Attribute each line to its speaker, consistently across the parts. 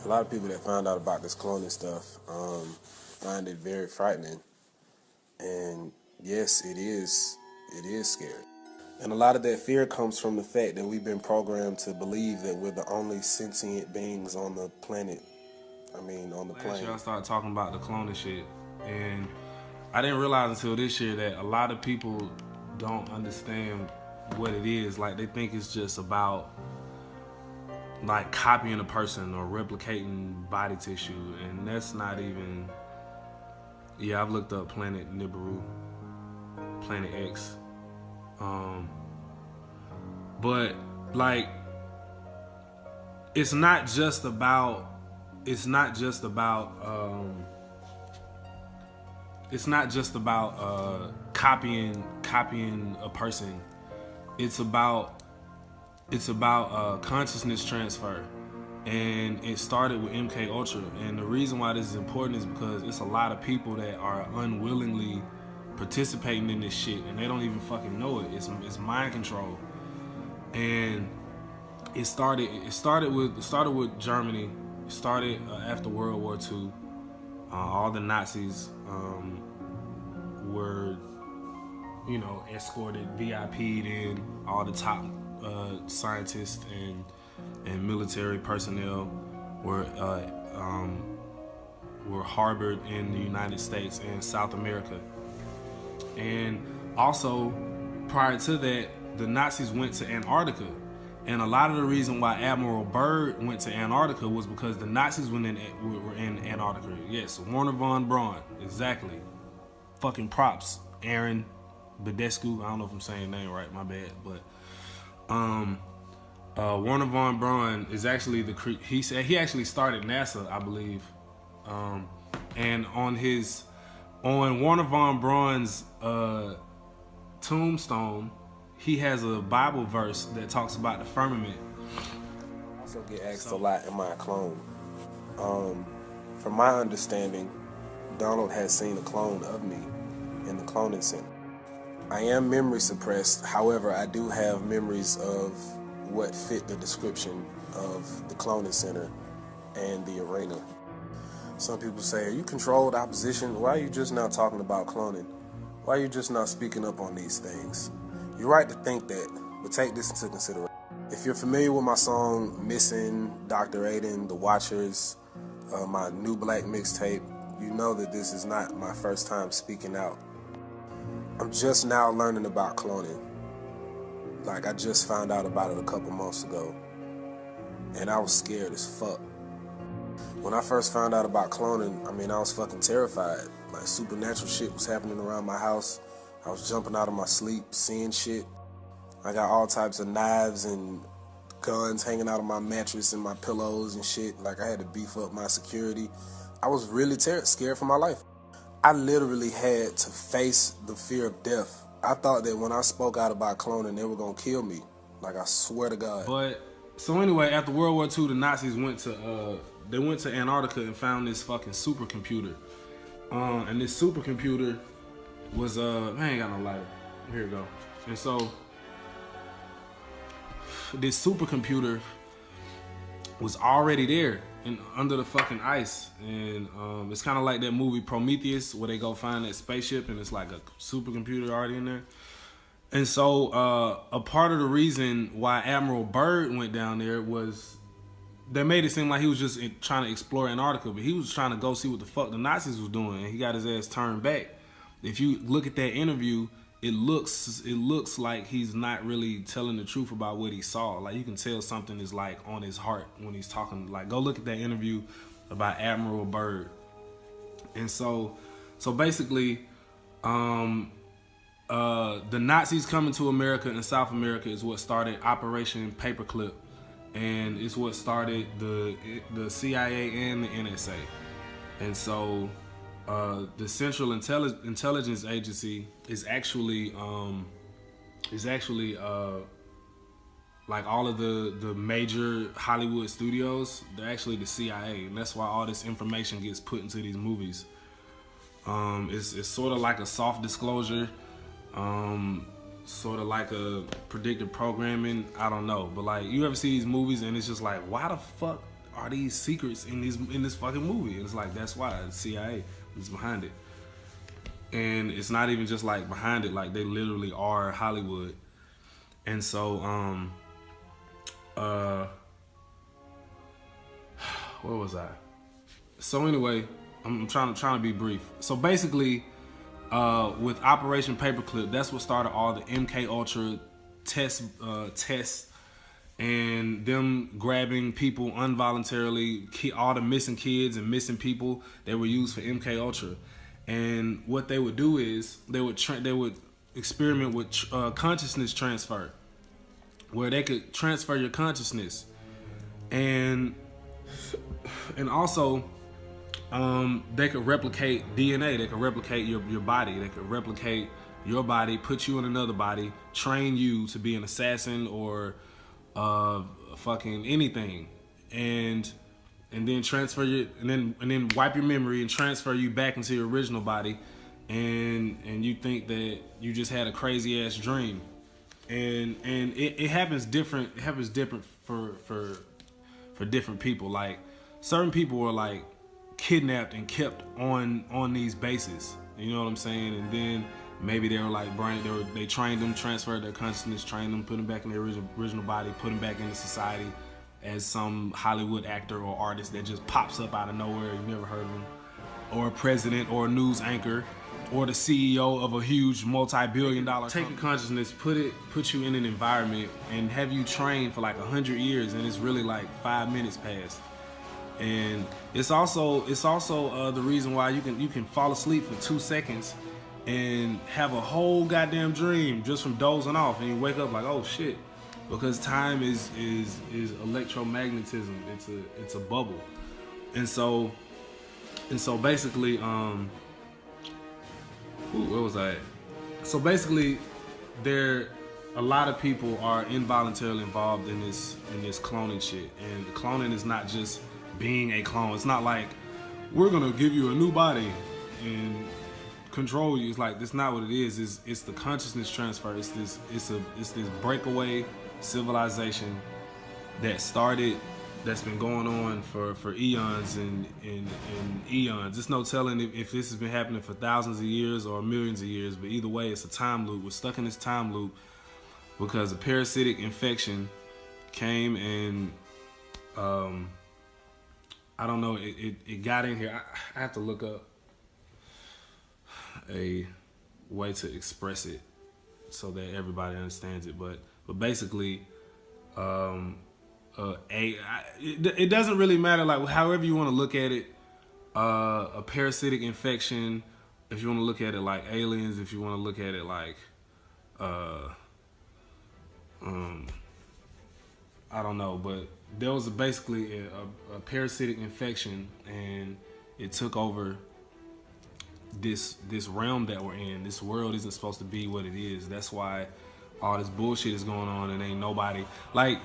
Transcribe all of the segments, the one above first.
Speaker 1: A lot of people that found out about this cloning stuff find it very frightening. And yes, it is scary. And a lot of that fear comes from the fact that we've been programmed to believe that we're the only sentient beings on the planet. On the
Speaker 2: Last year I
Speaker 1: planet.
Speaker 2: started talking about the cloning shit, and I didn't realize until this year that a lot of people don't understand what it is. Like, they think it's just about like copying a person or replicating body tissue, and that's not even. Yeah, I've looked up Planet Nibiru, Planet X, but like, it's not just about. It's not just about. It's not just about copying a person. It's about consciousness transfer, and it started with MkUltra. And the reason why this is important is because it's a lot of people that are unwillingly participating in this shit, and they don't even fucking know it. It's mind control, and it started with Germany. It started after World War II. All the Nazis were, escorted, VIP'd in. All the top scientists and military personnel were harbored in the United States and South America. And also, prior to that, the Nazis went to Antarctica. And a lot of the reason why Admiral Byrd went to Antarctica was because the Nazis were in Antarctica. Yes, Warner von Braun, exactly. Fucking props, Aaron Badescu. I don't know if I'm saying the name right, my bad. But Warner von Braun is actually he actually started NASA, I believe. And on Warner von Braun's tombstone, he has a Bible verse that talks about the firmament.
Speaker 1: I also get asked a lot, am I a clone? From my understanding, Donald has seen a clone of me in the cloning center. I am memory suppressed, however, I do have memories of what fit the description of the cloning center and the arena. Some people say, are you controlled opposition? Why are you just now talking about cloning? Why are you just not speaking up on these things? You're right to think that, but take this into consideration. If you're familiar with my song Missing, Dr. Aiden, The Watchers, my New Black mixtape, you know that this is not my first time speaking out. I'm just now learning about cloning. Like, I just found out about it a couple months ago, and I was scared as fuck. When I first found out about cloning, I was fucking terrified. Like, supernatural shit was happening around my house. I was jumping out of my sleep, seeing shit. I got all types of knives and guns hanging out of my mattress and my pillows and shit. Like, I had to beef up my security. I was really scared for my life. I literally had to face the fear of death. I thought that when I spoke out about cloning, they were gonna kill me. Like, I swear to God.
Speaker 2: But so anyway, after World War II, the Nazis went to Antarctica and found this fucking supercomputer. And this supercomputer was I ain't got no lighter. Here we go. And so this supercomputer was already there and under the fucking ice. And it's kind of like that movie Prometheus, where they go find that spaceship and it's like a supercomputer already in there. And so a part of the reason why Admiral Byrd went down there was they made it seem like he was just trying to explore Antarctica, but he was trying to go see what the fuck the Nazis was doing, and he got his ass turned back. If you look at that interview, it looks like he's not really telling the truth about what he saw. Like, you can tell something is like on his heart when he's talking. Like, go look at that interview about Admiral Byrd. And so basically, the Nazis coming to America and South America is what started Operation Paperclip, and it's what started the CIA and the NSA. And so the Central Intelligence Agency is actually like all of the major Hollywood studios. They're actually the CIA, and that's why all this information gets put into these movies. It's sort of like a soft disclosure, sort of like a predictive programming. I don't know, but like, you ever see these movies and it's just like, why the fuck are these secrets in this fucking movie? And it's like, that's why the CIA is behind it. And it's not even just like behind it, like they literally are Hollywood. And so, where was I? So anyway, I'm trying to be brief. So basically, with Operation Paperclip, that's what started all the MkUltra tests and them grabbing people involuntarily, all the missing kids and missing people that were used for MkUltra. And what they would do is they would experiment with consciousness transfer, where they could transfer your consciousness, and also they could replicate DNA. They could replicate your body. They could replicate your body, put you in another body, train you to be an assassin or fucking anything, and then transfer you, and then wipe your memory and transfer you back into your original body, and you think that you just had a crazy ass dream, and it happens different. It happens different for different people. Like certain people are like kidnapped and kept on these bases. You know what I'm saying? And then maybe they were like they trained them, transferred their consciousness, trained them, put them back in their original body, put them back into society as some Hollywood actor or artist that just pops up out of nowhere. You've never heard of him, or a president, or a news anchor, or the CEO of a huge multi-billion-dollar company. Take your consciousness, put you in an environment, and have you trained for like 100 years, and it's really like 5 minutes past. And it's also the reason why you can fall asleep for 2 seconds and have a whole goddamn dream just from dozing off, and you wake up like, oh shit, because time is electromagnetism. It's a bubble, and so basically, where was I at? So basically, a lot of people are involuntarily involved in this cloning shit, and cloning is not just being a clone. It's not like we're gonna give you a new body and control you. It's like, that's not what it is. It's the consciousness transfer. It's this breakaway civilization that's been going on for eons and eons. There's no telling if this has been happening for thousands of years or millions of years, but either way, it's a time loop. We're stuck in this time loop because a parasitic infection came and I don't know, it got in here. I have to look up a way to express it so that everybody understands it, but basically, it doesn't really matter, like however you want to look at it. A parasitic infection, if you want to look at it like aliens, if you want to look at it like I don't know, but there was basically a parasitic infection, and it took over this realm that we're in. This world isn't supposed to be what it is. That's why all this bullshit is going on, and ain't nobody like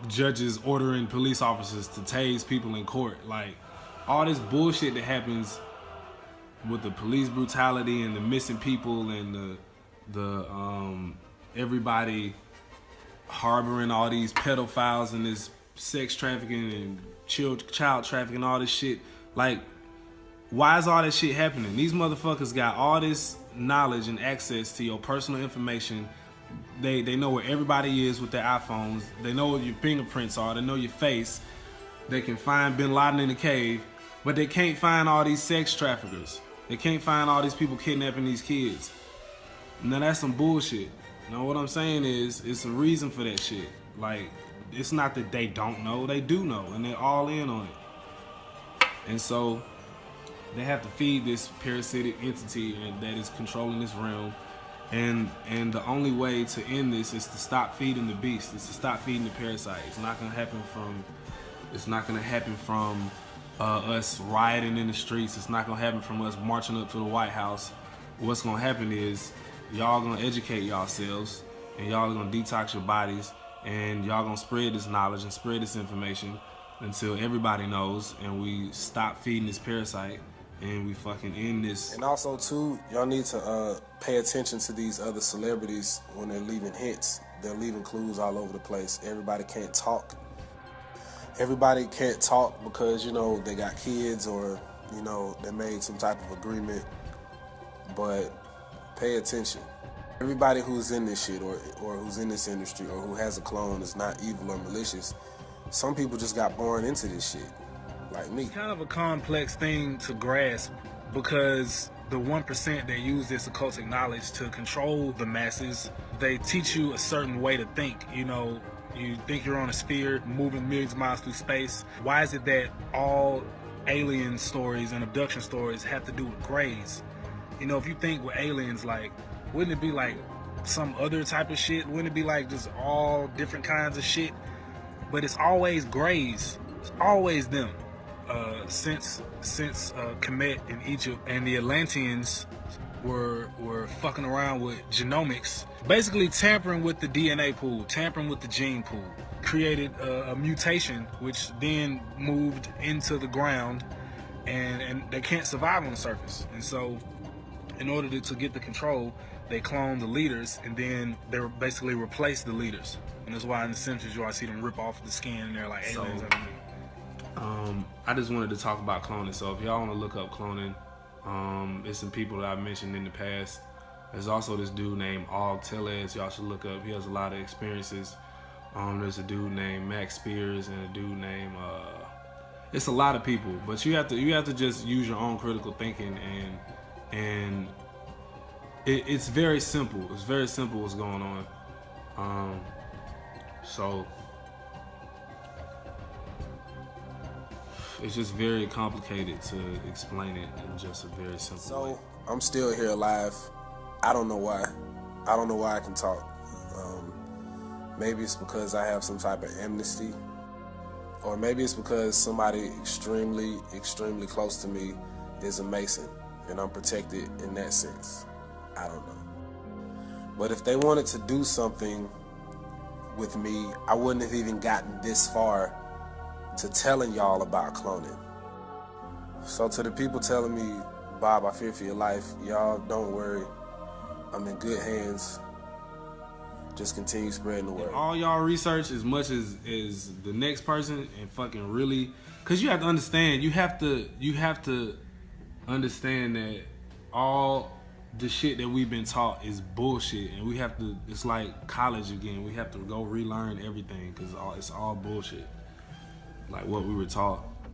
Speaker 2: judges ordering police officers to tase people in court. Like all this bullshit that happens with the police brutality and the missing people and the everybody harboring all these pedophiles and this sex trafficking and child trafficking, all this shit. Like, why is all that shit happening? These motherfuckers got all this knowledge and access to your personal information. They know where everybody is with their iPhones. They know what your fingerprints are. They know your face. They can find Bin Laden in the cave, but they can't find all these sex traffickers. They can't find all these people kidnapping these kids. Now that's some bullshit. Now what I'm saying is, it's a reason for that shit. Like, it's not that they don't know, they do know, and they're all in on it. And so they have to feed this parasitic entity that is controlling this realm. And the only way to end this is to stop feeding the beast. It's to stop feeding the parasite. It's not gonna happen from us rioting in the streets. It's not gonna happen from us marching up to the White House. What's gonna happen is y'all gonna educate yourselves, and y'all are gonna detox your bodies, and y'all gonna spread this knowledge and spread this information until everybody knows, and we stop feeding this parasite, and we fucking end this.
Speaker 1: And also too, y'all need to pay attention to these other celebrities when they're leaving hints. They're leaving clues all over the place. Everybody can't talk. everybody can't talk because, you know, they got kids or, you know, they made some type of agreement. But pay attention. Everybody who's in this shit or who's in this industry or who has a clone is not evil or malicious. Some people just got born into this shit, like me.
Speaker 2: It's kind of a complex thing to grasp because the 1% that use this occultic knowledge to control the masses, they teach you a certain way to think. You know, you think you're on a sphere moving millions of miles through space. Why is it that all alien stories and abduction stories have to do with grays? You know, if you think with aliens, like, wouldn't it be like some other type of shit? Wouldn't it be like just all different kinds of shit? But it's always grays. It's always them. Since Kemet in Egypt and the Atlanteans were fucking around with genomics, basically tampering with the DNA pool, tampering with the gene pool, created a mutation which then moved into the ground, and they can't survive on the surface. And so, in order to get the control, they clone the leaders, and then they basically replace the leaders. And that's why in the Simpsons you always see them rip off the skin and they're like aliens. I just wanted to talk about cloning. So if y'all want to look up cloning, it's some people that I've mentioned in the past. There's also this dude named Al Tellez. Y'all should look up. He has a lot of experiences. There's a dude named Max Spears and a dude named it's a lot of people. But you have to just use your own critical thinking, and it's very simple. It's very simple what's going on. So it's just very complicated to explain it in just a very simple way.
Speaker 1: I'm still here alive. I don't know why. I don't know why I can talk. Maybe it's because I have some type of amnesty. Or maybe it's because somebody extremely, extremely close to me is a Mason and I'm protected in that sense. I don't know. But if they wanted to do something with me, I wouldn't have even gotten this far to telling y'all about cloning. So to the people telling me, Bob, I fear for your life, y'all don't worry. I'm in good hands. Just continue spreading the word.
Speaker 2: All y'all research as much as the next person and fucking really, cause you have to understand, you have to understand that all the shit that we've been taught is bullshit, and we have to, it's like college again, we have to go relearn everything, cause it's all bullshit, like what we were taught.